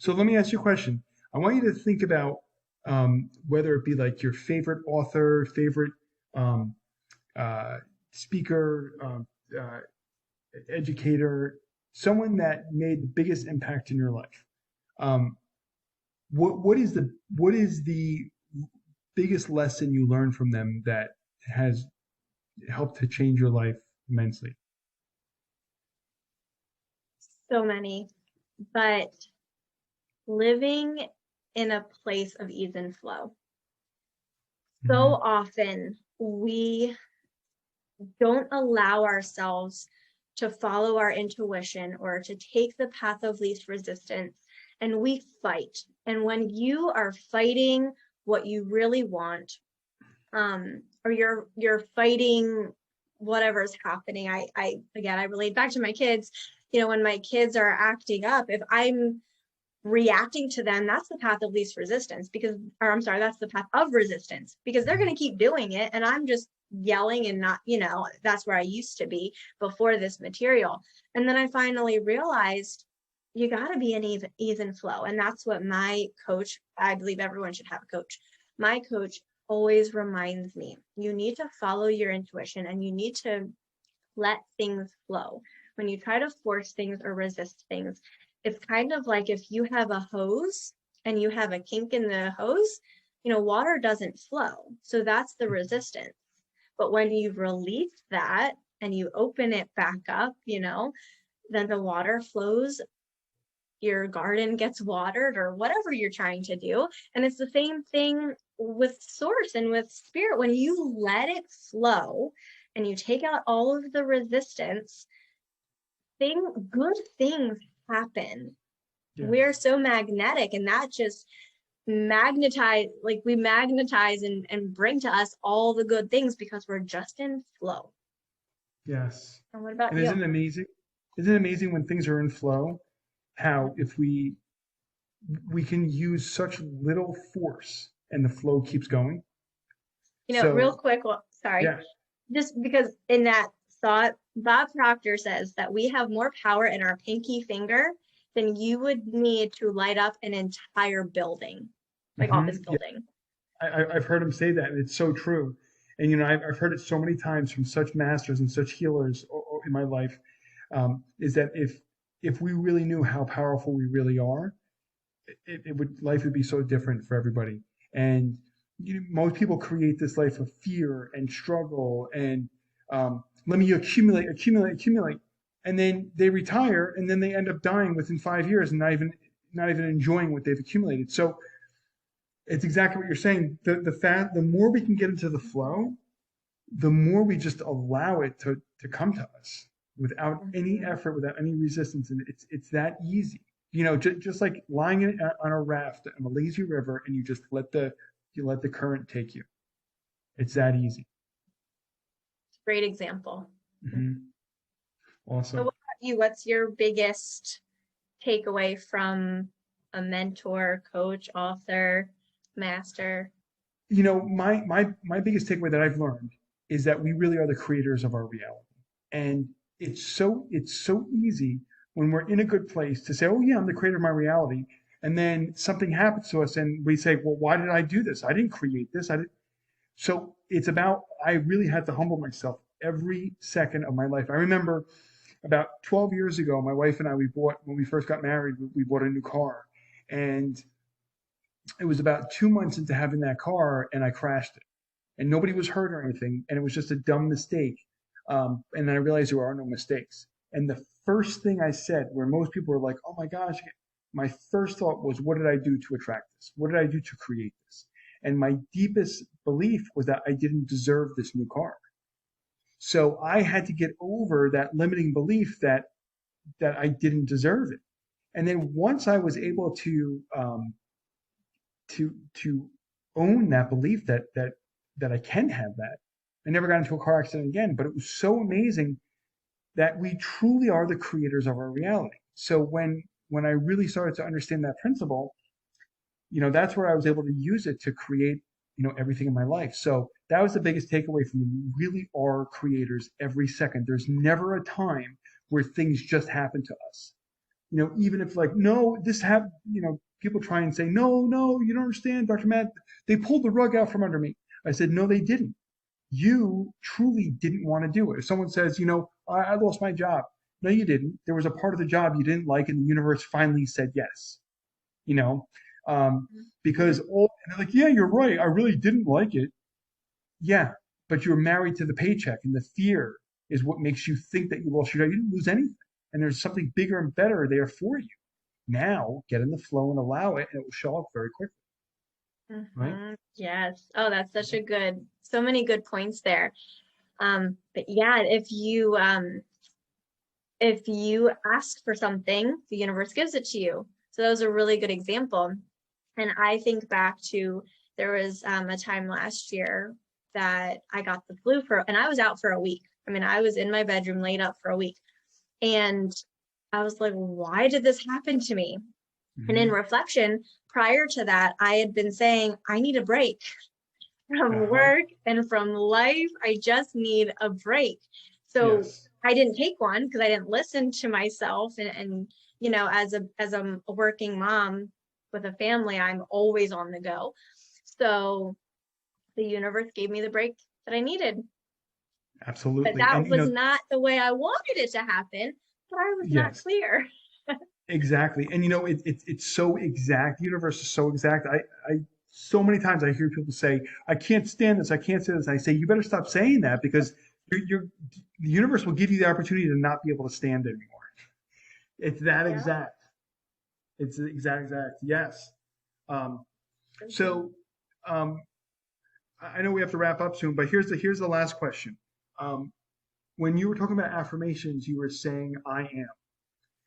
So let me ask you a question. I want you to think about whether it be like your favorite author, favorite um, uh, speaker, uh, educator, someone that made the biggest impact in your life. Um, what is the biggest lesson you learned from them that has helped to change your life immensely? So many, but living in a place of ease and flow. So Hmm. often we don't allow ourselves to follow our intuition or to take the path of least resistance, and we fight. And when you are fighting what you really want, or you're fighting whatever's happening. I again, I relate back to my kids. When my kids are acting up, if I'm reacting to them, that's the path of least resistance, because, or I'm sorry, that's the path of resistance, because they're going to keep doing it. And I'm just yelling and not, that's where I used to be before this material. And then I finally realized you got to be in even flow. And that's what my coach, I believe everyone should have a coach. My coach always reminds me, you need to follow your intuition and you need to let things flow. When you try to force things or resist things, it's kind of like if you have a hose and you have a kink in the hose, water doesn't flow. So that's the resistance. But when you release that and you open it back up, then the water flows, your garden gets watered or whatever you're trying to do. And it's the same thing with source and with spirit. When you let it flow and you take out all of the resistance, good things happen. We're Yes. so magnetic, and that just magnetize, like we magnetize and bring to us all the good things because we're just in flow. Yes. And what about And you? isn't it amazing? Isn't it amazing when things are in flow, how if we can use such little force and the flow keeps going. Real So quick, well, sorry, yeah, just because in that thought, Bob Proctor says that we have more power in our pinky finger than you would need to light up an entire building, like office yeah, building. I've heard him say that, and it's so true. And I've heard it so many times from such masters and such healers in my life. Is that if we really knew how powerful we really are, it would life would be so different for everybody. And most people create this life of fear and struggle and let me accumulate, and then they retire, and then they end up dying within 5 years and not even enjoying what they've accumulated. So it's exactly what you're saying. The more we can get into the flow, the more we just allow it to come to us without any Mhm. effort, without any resistance, and it's that easy. Just like lying on a raft on a lazy river, and you let the current take you. It's that easy. Great example. Hmm. So Awesome. what about you? What's your biggest takeaway from a mentor, coach, author, master? My biggest takeaway that I've learned is that we really are the creators of our reality, and it's so easy when we're in a good place to say, "Oh yeah, I'm the creator of my reality," and then something happens to us, and we say, "Well, why did I do this? I didn't create this. I didn't." So it's about I really had to humble myself every second of my life. I remember about 12 years ago, my wife and I when we first got married, we bought a new car, and it was about 2 months into having that car, and I crashed it, and nobody was hurt or anything, and it was just a dumb mistake. And then I realized there are no mistakes. And the first thing I said, where most people were like, "Oh my gosh," my first thought was, "What did I do to attract this? What did I do to create this?" And my deepest belief was that I didn't deserve this new car. So I had to get over that limiting belief that I didn't deserve it. And then once I was able to own that belief that I can have that. I never got into a car accident again, but it was so amazing that we truly are the creators of our reality. So when I really started to understand that principle, that's where I was able to use it to create, everything in my life. So that was the biggest takeaway from me. We really are creators every second. There's never a time where things just happen to us. even if like, no, people try and say, no, you don't understand, Dr. Matt, they pulled the rug out from under me. I said, no, they didn't. You truly didn't want to do it. If someone says, I lost my job. No, you didn't. There was a part of the job you didn't like, and the universe finally said yes. You know, um, because and they're like, yeah, you're right. I really didn't like it. Yeah, but you're married to the paycheck, and the fear is what makes you think that you lost your job. You didn't lose anything, and there's something bigger and better there for you. Now, get in the flow and allow it, and it will show up very quickly, right? Yes. Oh, that's such a so many good points there. But yeah, if you ask for something, the universe gives it to you. So that was a really good example. And I think back to, there was a time last year that I got the flu and I was out for a week. I mean, I was in my bedroom laid up for a week. And I was like, why did this happen to me? And in reflection, prior to that, I had been saying, I need a break from work and from life. I just need a break. So Yes. I didn't take one because I didn't listen to myself. And as a working mom with a family, I'm always on the go. So the universe gave me the break that I needed. But Absolutely. that And was not the way I wanted it to happen, but I was not yes, clear. exactly. And it's so exact. The universe is so exact. I so many times I hear people say, I can't stand this, I can't stand this. I say, you better stop saying that because the universe will give you the opportunity to not be able to stand it anymore. It's that Yeah. exact. It's the exact. Yes. Um, so um, I know we have to wrap up soon, but here's the last question. Um, when you were talking about affirmations, you were saying "I am,"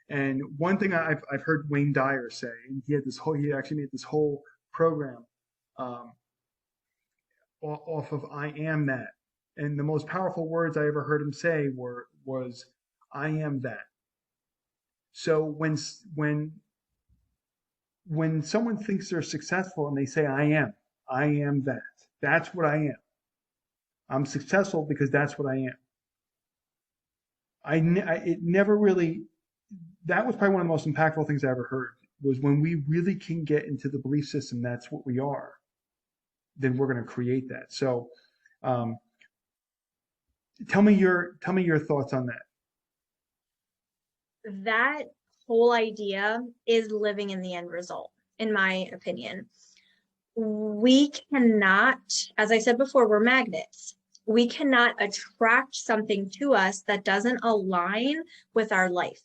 and one thing I've heard Wayne Dyer say, and he actually made this whole program um, off of "I am that," and the most powerful words I ever heard him say was "I am that." So when someone thinks they're successful and they say I am that. That's what I am. I'm successful because that's what I am. It never really, that was probably one of the most impactful things I ever heard was when we really can get into the belief system that's what we are, then we're going to create that. So, um, tell me your thoughts on that. That whole idea is living in the end result, in my opinion. We cannot, as I said before, we're magnets. We cannot attract something to us that doesn't align with our life.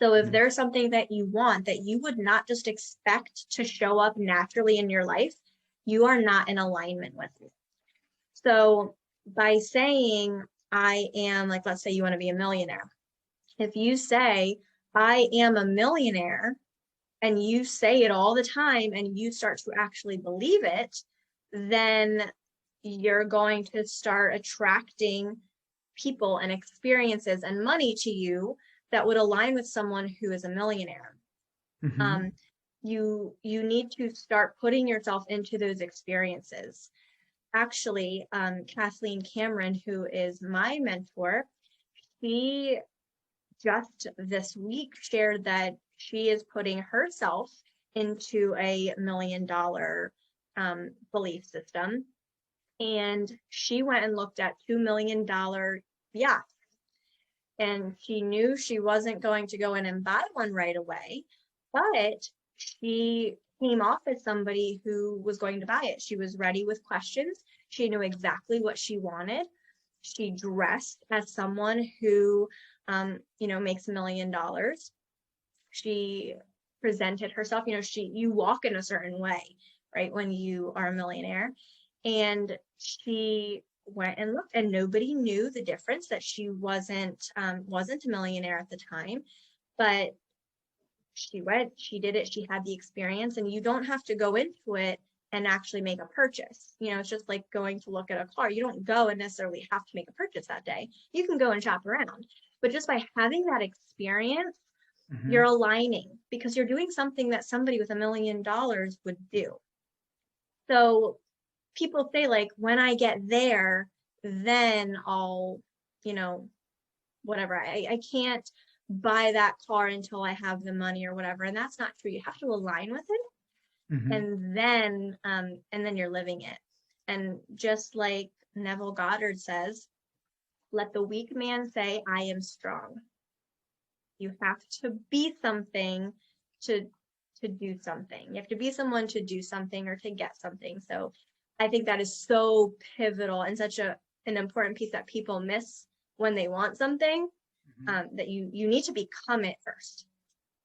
So if Mhm. there's something that you want that you would not just expect to show up naturally in your life, you are not in alignment with it. So by saying, I am, like, let's say you want to be a millionaire. If you say, I am a millionaire, and you say it all the time and you start to actually believe it, then you're going to start attracting people and experiences and money to you that would align with someone who is a millionaire. Mhm. Um, you need to start putting yourself into those experiences. Actually, Kathleen Cameron, who is my mentor, she just this week shared that she is putting herself into $1 million belief system. And she went and looked at $2 million yachts. And she knew she wasn't going to go in and buy one right away, but she came off as somebody who was going to buy it. She was ready with questions. She knew exactly what she wanted. She dressed as someone who, makes $1 million. She presented herself, you walk in a certain way, right? When you are a millionaire. And she went and looked, and nobody knew the difference, that she wasn't a millionaire at the time, but she went, she did it, she had the experience. And you don't have to go into it and actually make a purchase. It's just like going to look at a car. You don't go and necessarily have to make a purchase that day. You can go and shop around, but just by having that experience, you're Mhm. aligning, because you're doing something that somebody with $1 million would do. So people say, like, when I get there, then I'll, you know, whatever. I can't buy that car until I have the money or whatever. And that's not true. You have to align with it, Hmm. and then you're living it. And just like Neville Goddard says, let the weak man say, I am strong. You have to be something to do something. You have to be someone to do something or to get something. So I think that is so pivotal and such an important piece that people miss when they want something, Hmm. that you need to become it first.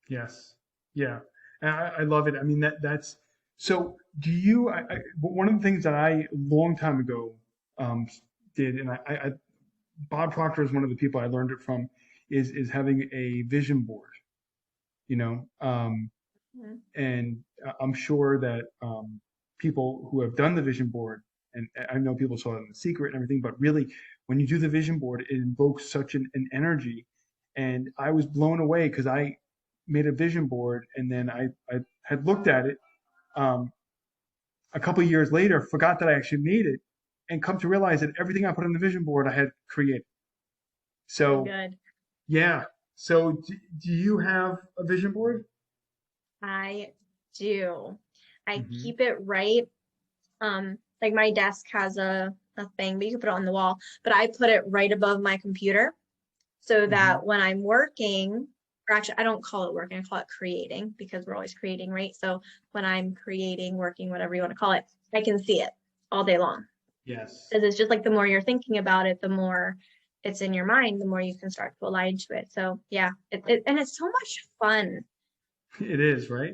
Yes. Yeah. And I love it. I mean, that's so do you, one of the things that I, a long time ago, um, did, and Bob Proctor is one of the people I learned it from, is having a vision board, you know, Mhm. and I'm sure that people who have done the vision board, and I know people saw it in The Secret and everything, but really, when you do the vision board, it invokes such an energy. And I was blown away because I made a vision board, and then I had looked at it um, a couple of years later, forgot that I actually made it, and come to realize that everything I put on the vision board I had created. So So good. yeah. So do you have a vision board? I do. I Hmm. keep it right. Like my desk has a thing, but you can put it on the wall, but I put it right above my computer so Hmm. that when I'm working, or actually I don't call it working, I call it creating because we're always creating, right? So when I'm creating, working, whatever you want to call it, I can see it all day long. Yes, Because it's just like the more you're thinking about it, the more it's in your mind, the more you can start to align to it. So yeah, and it's so much fun. it is, right?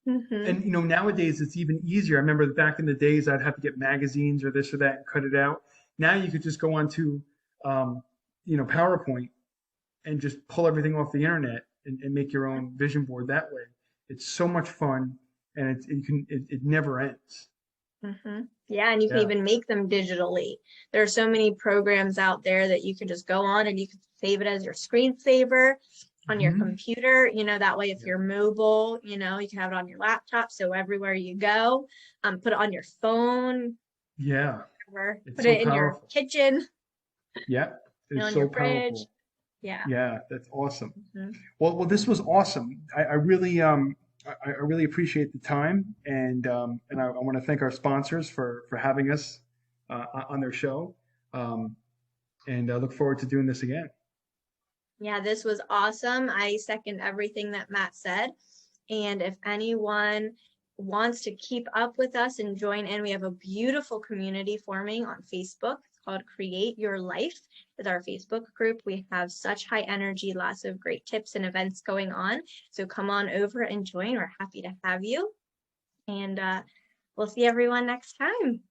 Hmm. And nowadays it's even easier. I remember back in the days I'd have to get magazines or this or that and cut it out. Now you could just go onto um, PowerPoint and just pull everything off the internet and make your own vision board that way. It's so much fun, and it never ends. Yeah, and you can Yeah. even make them digitally. There are so many programs out there that you can just go on and you can save it as your screensaver on your Hmm. computer. That way, if Yeah. you're mobile, you can have it on your laptop. So everywhere you go, put it on your phone, Yeah. or It's put so it in your powerful. kitchen, Yeah. It's on so your fridge. powerful. Yeah. Yeah, that's awesome. Mhm. Well, this was awesome. I really appreciate the time, and I want to thank our sponsors for having us on their show, um, and I look forward to doing this again. Yeah, this was awesome. I second everything that Matt said. And if anyone wants to keep up with us and join in, we have a beautiful community forming on Facebook. It's called Create Your Life. It's our Facebook group. We have such high energy, lots of great tips and events going on. So come on over and join. We're happy to have you. And we'll see everyone next time.